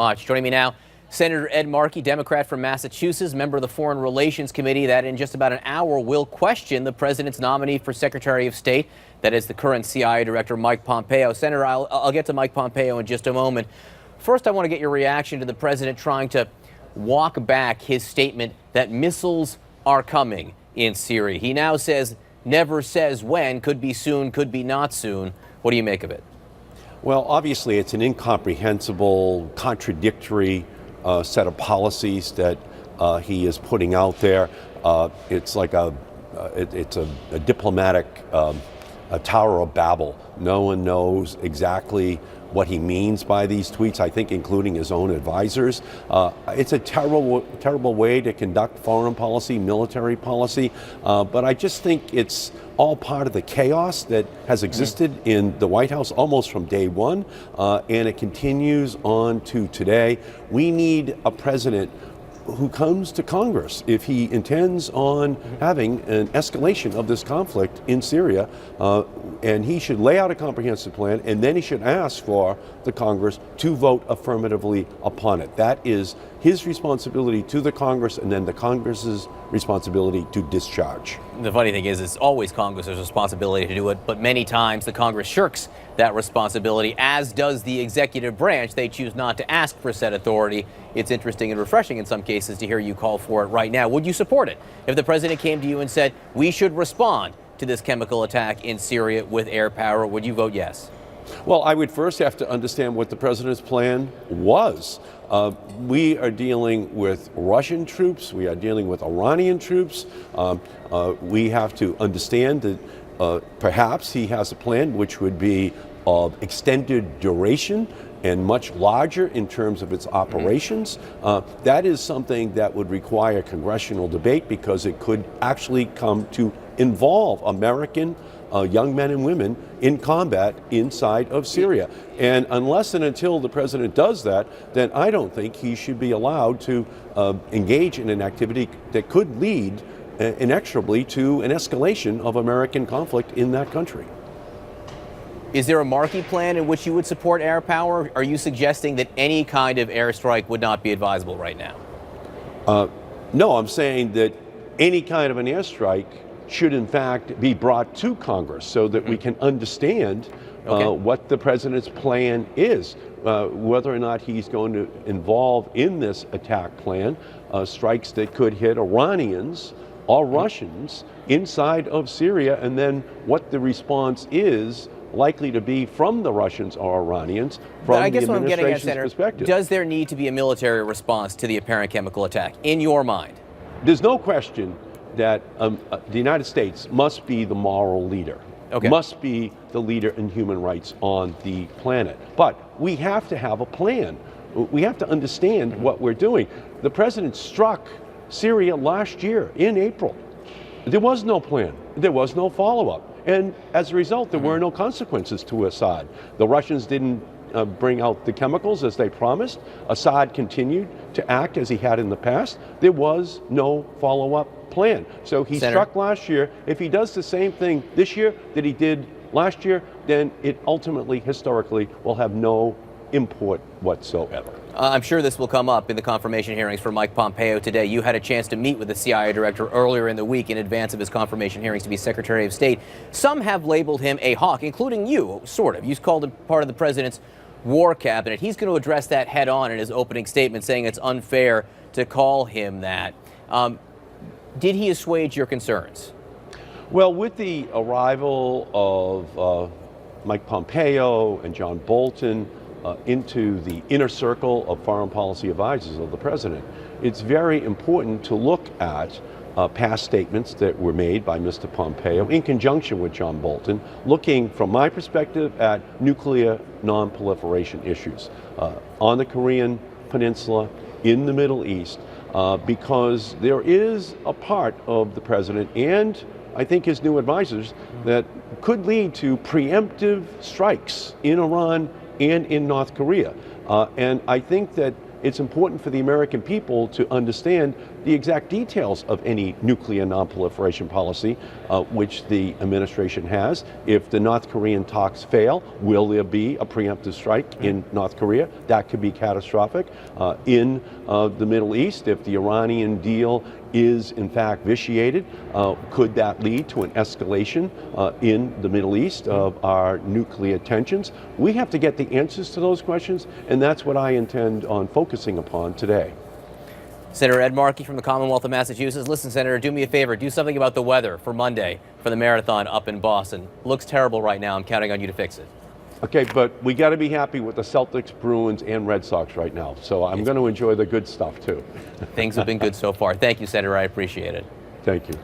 Much. Joining me now, Senator Ed Markey, Democrat from Massachusetts, member of the Foreign Relations Committee that in just about an hour will question the president's nominee for Secretary of State. That is the current CIA Director, Mike Pompeo. Senator, I'll get to Mike Pompeo in just a moment. First, I want to get your reaction to the president trying to walk back his statement that missiles are coming in Syria. He now says, never says when, could be soon, could be not soon. What do you make of it? Well, obviously, it's an incomprehensible, contradictory set of policies that he is putting out there. It's like it's a diplomatic a Tower of Babel. No one knows exactly what he means by these tweets, I think including his own advisors. It's a terrible way to conduct foreign policy, military policy, but I just think it's all part of the chaos that has existed in the White House almost from day one, and it continues on to today. We need a president who comes to Congress if he intends on having an escalation of this conflict in Syria, and he should lay out a comprehensive plan, and then he should ask for the Congress to vote affirmatively upon it. That is his responsibility to the Congress, and then the Congress's responsibility to discharge. The funny thing is, it's always Congress's responsibility to do it, but many times the Congress shirks that responsibility, as does the executive branch. They choose not to ask for said authority. It's interesting and refreshing in some cases to hear you call for it right now. Would you support it if the president came to you and said, we should respond to this chemical attack in Syria with air power? Would you vote yes? Well, I would first have to understand what the president's plan was. We are dealing with Russian troops. We are dealing with Iranian troops. We have to understand that perhaps he has a plan which would be of extended duration and much larger in terms of its operations. That is something that would require congressional debate because it could actually come to involve American young men and women in combat inside of Syria. And unless and until the president does that, then I don't think he should be allowed to engage in an activity that could lead inexorably to an escalation of American conflict in that country. Is there a Markey plan in which you would support air power? Are you suggesting that any kind of airstrike would not be advisable right now? No, I'm saying that any kind of an airstrike should in fact be brought to Congress so that we can understand what the president's plan is, whether or not he's going to involve in this attack plan strikes that could hit Iranians or Russians inside of Syria, and then what the response is likely to be from the Russians or Iranians from the administration's perspective. Does there need to be a military response to the apparent chemical attack, in your mind? There's no question that the United States must be the moral leader, must be the leader in human rights on the planet. But we have to have a plan. We have to understand what we're doing. The president struck Syria last year in April. There was no plan. There was no follow-up. And as a result, there were no consequences to Assad. The Russians didn't bring out the chemicals as they promised. Assad continued to act as he had in the past. There was no follow-up plan. So he struck last year. If he does the same thing this year that he did last year, then it ultimately, historically, will have no import whatsoever. I'm sure this will come up in the confirmation hearings for Mike Pompeo today. You had a chance to meet with the CIA director earlier in the week in advance of his confirmation hearings to be Secretary of State. Some have labeled him a hawk, including you, sort of. You called him part of the president's war cabinet. He's going to address that head on in his opening statement, saying it's unfair to call him that. Did he assuage your concerns? Well, with the arrival of Mike Pompeo and John Bolton into the inner circle of foreign policy advisors of the president, it's very important to look at past statements that were made by Mr. Pompeo in conjunction with John Bolton, looking from my perspective at nuclear non-proliferation issues on the Korean Peninsula, in the Middle East, because there is a part of the president and I think his new advisors that could lead to preemptive strikes in Iran and in North Korea. And I think that it's important for the American people to understand the exact details of any nuclear nonproliferation policy, which the administration has. If the North Korean talks fail, will there be a preemptive strike in North Korea? That could be catastrophic. In the Middle East, if the Iranian deal is in fact vitiated, could that lead to an escalation in the Middle East of our nuclear tensions? We have to get the answers to those questions, and that's what I intend on focusing upon today. Senator Ed Markey from the Commonwealth of Massachusetts. Listen, Senator, do me a favor. Do something about the weather for Monday for the marathon up in Boston. Looks terrible right now. I'm counting on you to fix it. Okay, but we got to be happy with the Celtics, Bruins, and Red Sox right now. So I'm going to enjoy the good stuff too. Things have been good so far. Thank you, Senator. I appreciate it. Thank you.